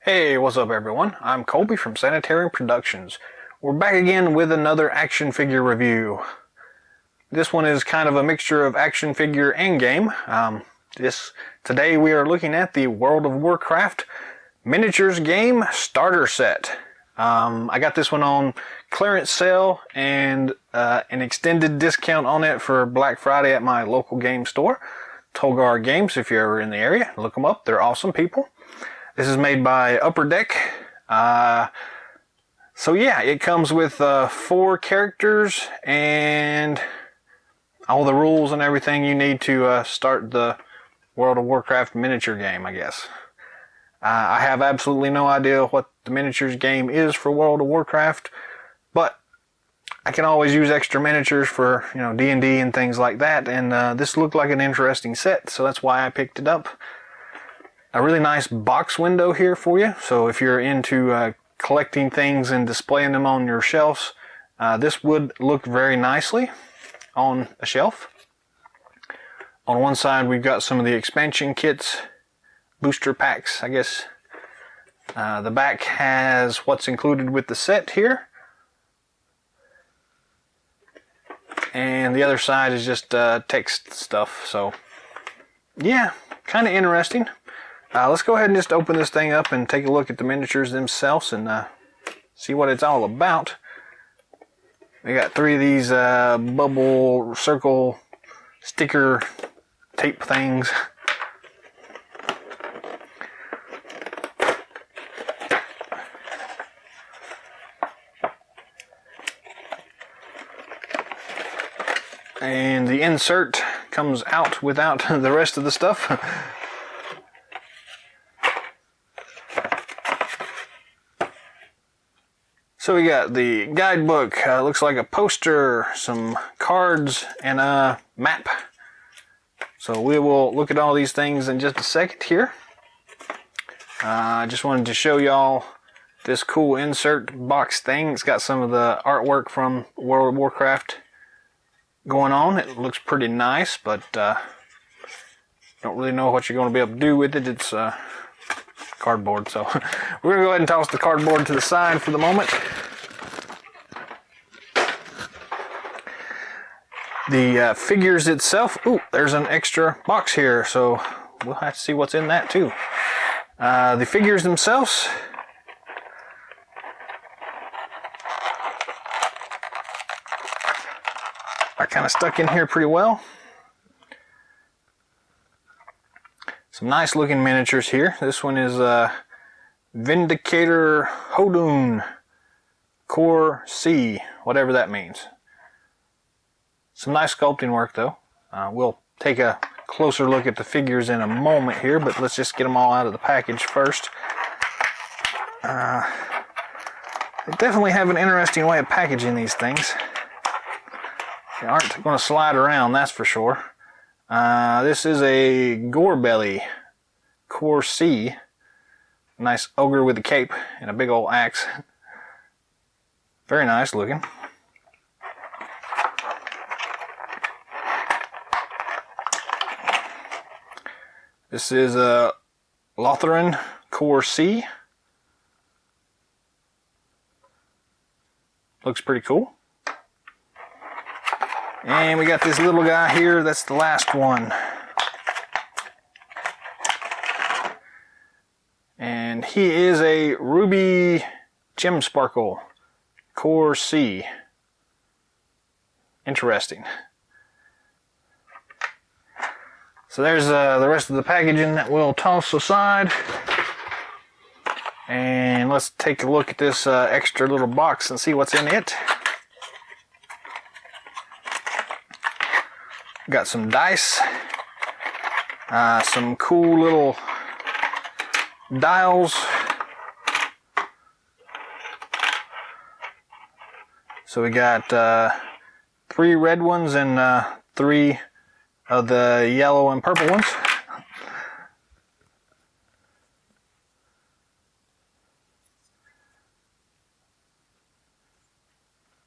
Hey, what's up everyone? I'm Colby from Sanitarium Productions. We're back again with another action figure review. This one is kind of a mixture of action figure and game. Today we are looking at the World of Warcraft miniatures game starter set. I got this one on clearance sale and an extended discount on it for Black Friday at my local game store, Tolgar Games. If you're ever in the area, look them up. They're awesome people. This is made by Upper Deck. So yeah, it comes with 4 characters and all the rules and everything you need to start the World of Warcraft miniature game, I guess. I have absolutely no idea what the miniatures game is for World of Warcraft, but I can always use extra miniatures for, D&D and things like that, and this looked like an interesting set, so that's why I picked it up. A really nice box window here for you, so if you're into collecting things and displaying them on your shelves, this would look very nicely on a shelf. On one side we've got some of the expansion kits, booster packs, I guess. The back has what's included with the set here, and the other side is just text stuff, so yeah, kind of interesting. Let's go ahead and just open this thing up and take a look at the miniatures themselves and see what it's all about. We got 3 of these bubble circle sticker tape things. And the insert comes out without the rest of the stuff. So we got the guidebook, looks like a poster, some cards, and a map. So we will look at all these things in just a second here. I just wanted to show y'all this cool insert box thing. It's got some of the artwork from World of Warcraft going on. It looks pretty nice, but don't really know what you're going to be able to do with it. It's cardboard, so we're gonna go ahead and toss the cardboard to the side for the moment. The figures itself, there's an extra box here, so we'll have to see what's in that too. The figures themselves, are kind of stuck in here pretty well. Some nice looking miniatures here. This one is Vindicator Hodoon Core C, whatever that means. Some nice sculpting work though. We'll take a closer look at the figures in a moment here, but let's just get them all out of the package first. They definitely have an interesting way of packaging these things. They aren't going to slide around, that's for sure. This is a Gorebelly Core C. Nice ogre with a cape and a big old axe. Very nice looking. This is a Lothran Core C. Looks pretty cool. And we got this little guy here, that's the last one. And he is a Ruby Gem Sparkle Core C. Interesting. So there's the rest of the packaging that we'll toss aside. And let's take a look at this extra little box and see what's in it. Got some dice, some cool little dials. So we got 3 red ones and 3 of the yellow and purple ones.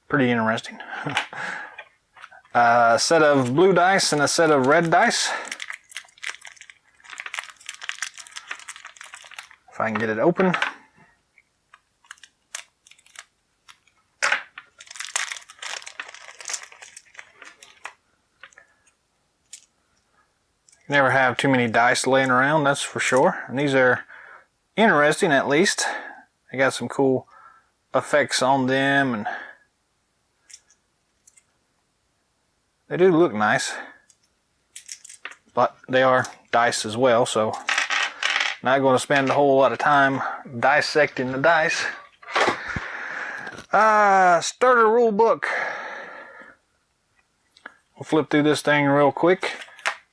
Pretty interesting. A set of blue dice and a set of red dice. If I can get it open. You never have too many dice laying around, that's for sure. And these are interesting, at least. They got some cool effects on them, and they do look nice. But they are dice as well, so not going to spend a whole lot of time dissecting the dice. Starter rule book. We'll flip through this thing real quick.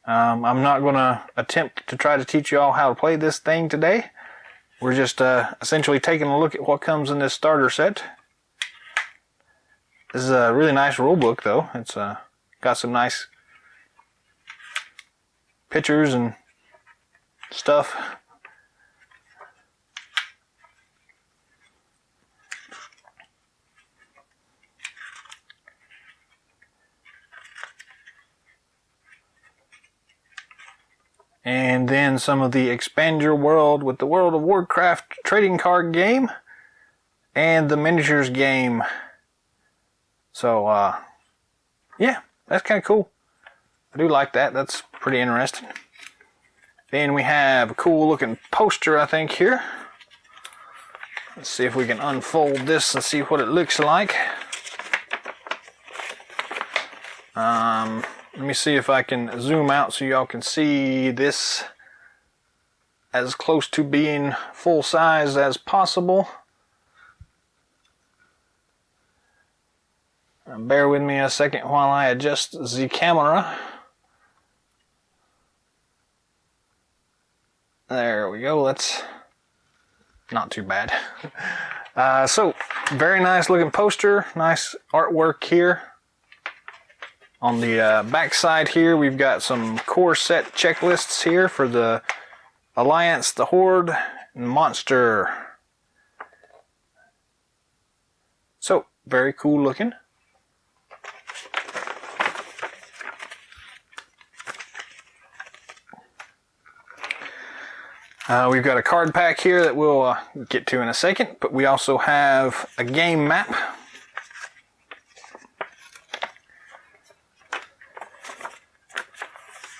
I'm not going to attempt to try to teach you all how to play this thing today. We're just essentially taking a look at what comes in this starter set. This is a really nice rule book, though. It's got some nice pictures and stuff. And then some of the Expand Your World with the World of Warcraft trading card game and the miniatures game. So, yeah, that's kind of cool. I do like that. That's pretty interesting. Then we have a cool looking poster, I think, here. Let's see if we can unfold this and see what it looks like. Let me see if I can zoom out so y'all can see this as close to being full size as possible. Bear with me a second while I adjust the camera. There we go, that's not too bad. So, very nice looking poster, nice artwork here. On the back side here, we've got some core set checklists here for the Alliance, the Horde, and Monster. So, very cool looking. We've got a card pack here that we'll get to in a second, but we also have a game map.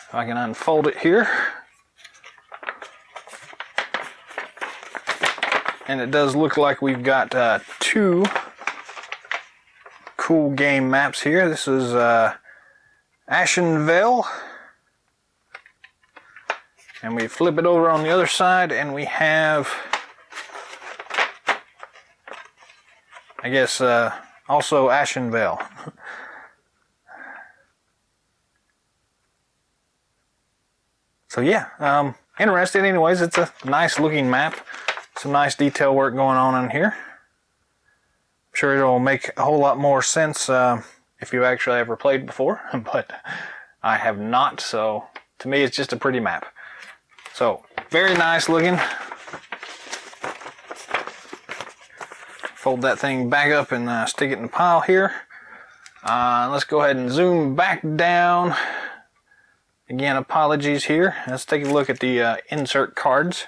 If I can unfold it here. And it does look like we've got two cool game maps here. This is Ashenvale. And we flip it over on the other side and we have, I guess, also Ashenvale. So yeah, interesting anyways. It's a nice looking map. Some nice detail work going on in here. I'm sure it'll make a whole lot more sense if you actually ever played before, but I have not, so to me it's just a pretty map. So, very nice looking. Fold that thing back up and stick it in the pile here. Let's go ahead and zoom back down. Again, apologies here. Let's take a look at the insert cards.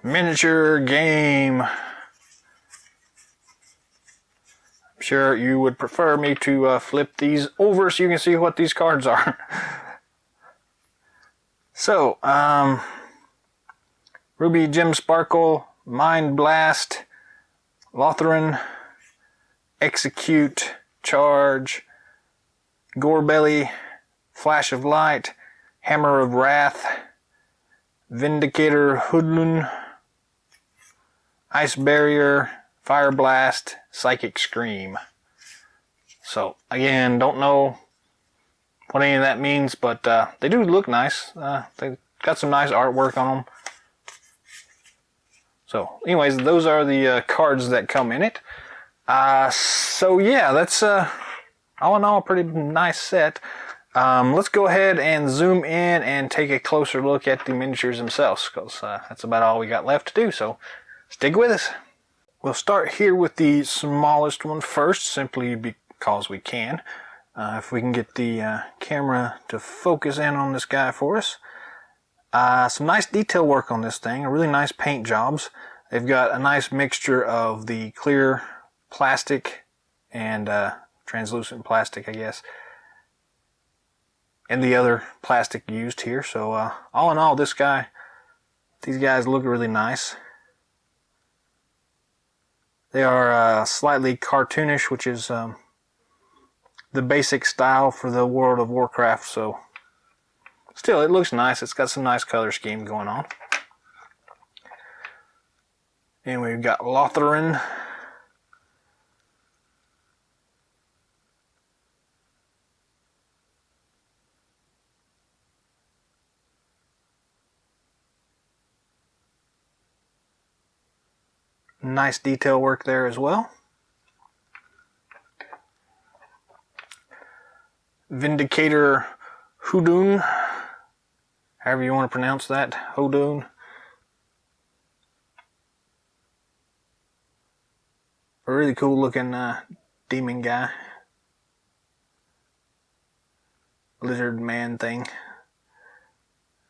Miniature game. I'm sure you would prefer me to flip these over so you can see what these cards are. So, Ruby, Gem Sparkle, Mind Blast, Lothran, Execute, Charge, Gorebelly, Flash of Light, Hammer of Wrath, Vindicator, Hoodlum, Ice Barrier, Fire Blast, Psychic Scream. So, again, don't know what any of that means, but they do look nice. They got some nice artwork on them. So, anyways, those are the cards that come in it. So, yeah, that's all in all a pretty nice set. Let's go ahead and zoom in and take a closer look at the miniatures themselves, because that's about all we got left to do. So, stick with us. we'll start here with the smallest one first, simply because we can. If we can get the camera to focus in on this guy for us. Some nice detail work on this thing, really nice paint jobs. They've got a nice mixture of the clear plastic and translucent plastic, I guess, and the other plastic used here. So all in all, these guys look really nice. They are slightly cartoonish, which is the basic style for the World of Warcraft, so still, it looks nice. It's got some nice color scheme going on. And we've got Lotharen. Nice detail work there as well. Vindicator Houdun, however you want to pronounce that, Houdun. A really cool looking demon guy. Lizard man thing.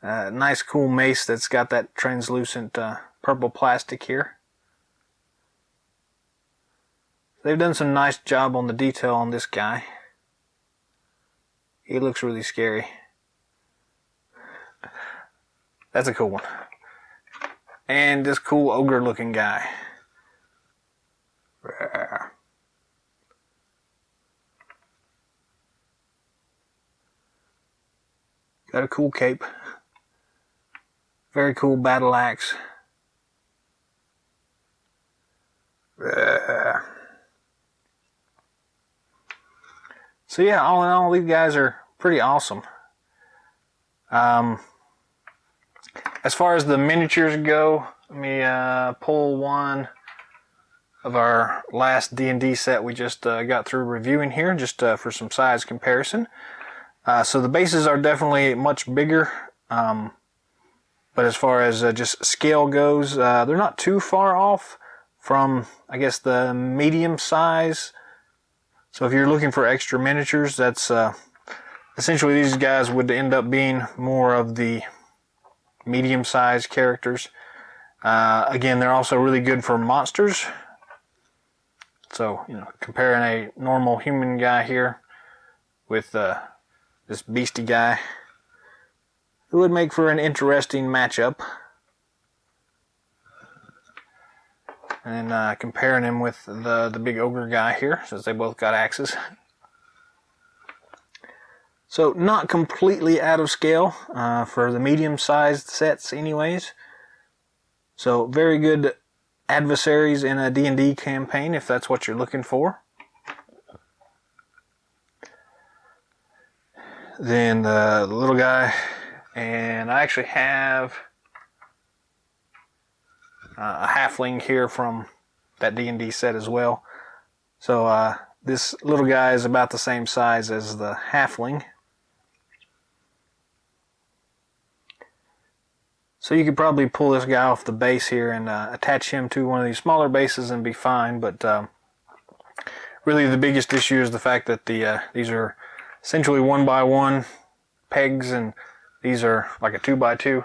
Nice cool mace that's got that translucent purple plastic here. They've done some nice job on the detail on this guy. He looks really scary. That's a cool one. And this cool ogre looking guy. Got a cool cape. Very cool battle axe. So yeah, all in all, these guys are pretty awesome. As far as the miniatures go, let me pull one of our last D&D set we just got through reviewing here, just for some size comparison. So the bases are definitely much bigger, but as far as just scale goes, they're not too far off from, I guess, the medium size. So if you're looking for extra miniatures, that's essentially these guys would end up being more of the medium-sized characters. Again, they're also really good for monsters. So, you know, comparing a normal human guy here with this beastie guy, it would make for an interesting matchup. And then comparing him with the big ogre guy here, since they both got axes. So not completely out of scale for the medium-sized sets anyways. So very good adversaries in a D&D campaign if that's what you're looking for. Then the little guy, and I actually have a halfling here from that D&D set as well. So this little guy is about the same size as the halfling. So you could probably pull this guy off the base here and attach him to one of these smaller bases and be fine, but really the biggest issue is the fact that these are essentially 1x1 pegs, and these are like a 2x2.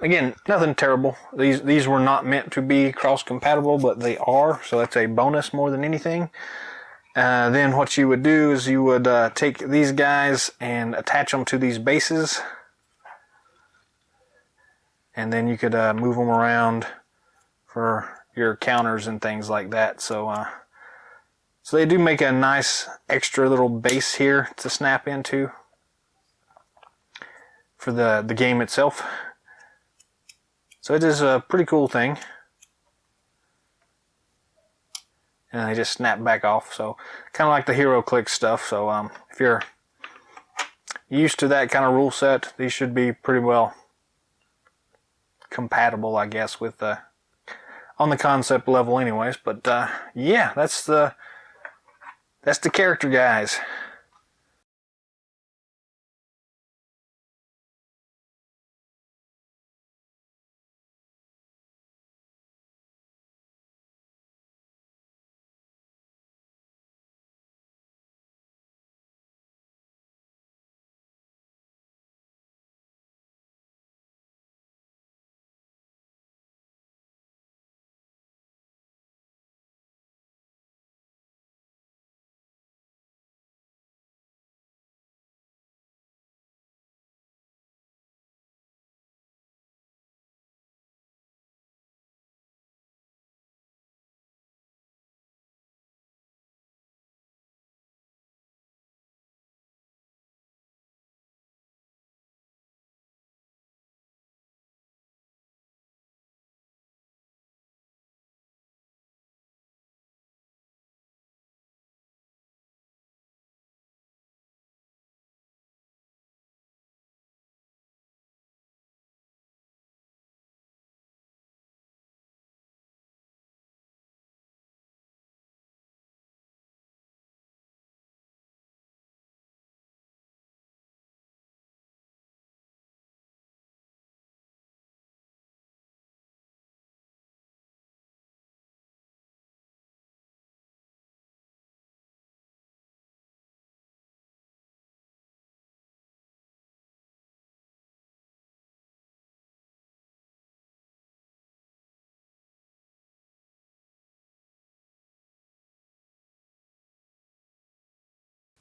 Again, nothing terrible. These were not meant to be cross-compatible, but they are, so that's a bonus more than anything. Then what you would do is you would take these guys and attach them to these bases, and then you could move them around for your counters and things like that. So so they do make a nice extra little base here to snap into for the game itself. So it is a pretty cool thing. And they just snap back off. So kind of like the Hero Click stuff. So if you're used to that kind of rule set, these should be pretty well compatible, I guess, with on the concept level anyways. But yeah, that's the character guys.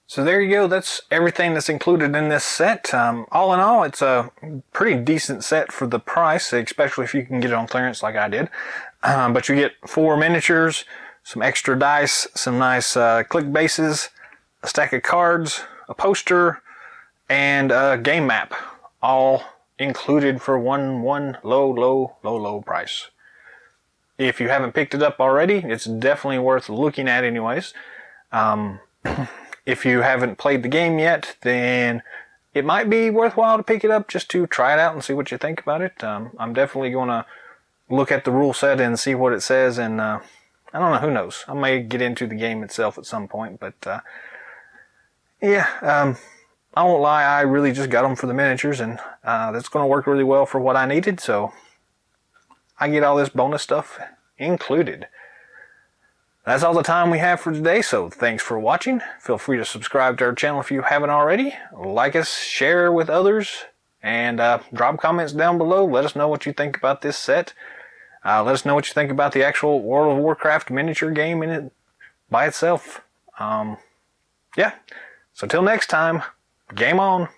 So there you go. That's everything that's included in this set. All in all, it's a pretty decent set for the price, especially if you can get it on clearance like I did. But you get 4 miniatures, some extra dice, some nice click bases, a stack of cards, a poster, and a game map, all included for one low price. If you haven't picked it up already, it's definitely worth looking at anyways. If you haven't played the game yet, then it might be worthwhile to pick it up just to try it out and see what you think about it. I'm definitely going to look at the rule set and see what it says, and I don't know, who knows. I may get into the game itself at some point, but yeah, I won't lie, I really just got them for the miniatures, and that's going to work really well for what I needed, so I get all this bonus stuff included. That's all the time we have for today, so thanks for watching. Feel free to subscribe to our channel if you haven't already. Like us, share with others, and drop comments down below. Let us know what you think about this set. Let us know what you think about the actual World of Warcraft miniature game in it by itself. Yeah, so till next time, game on.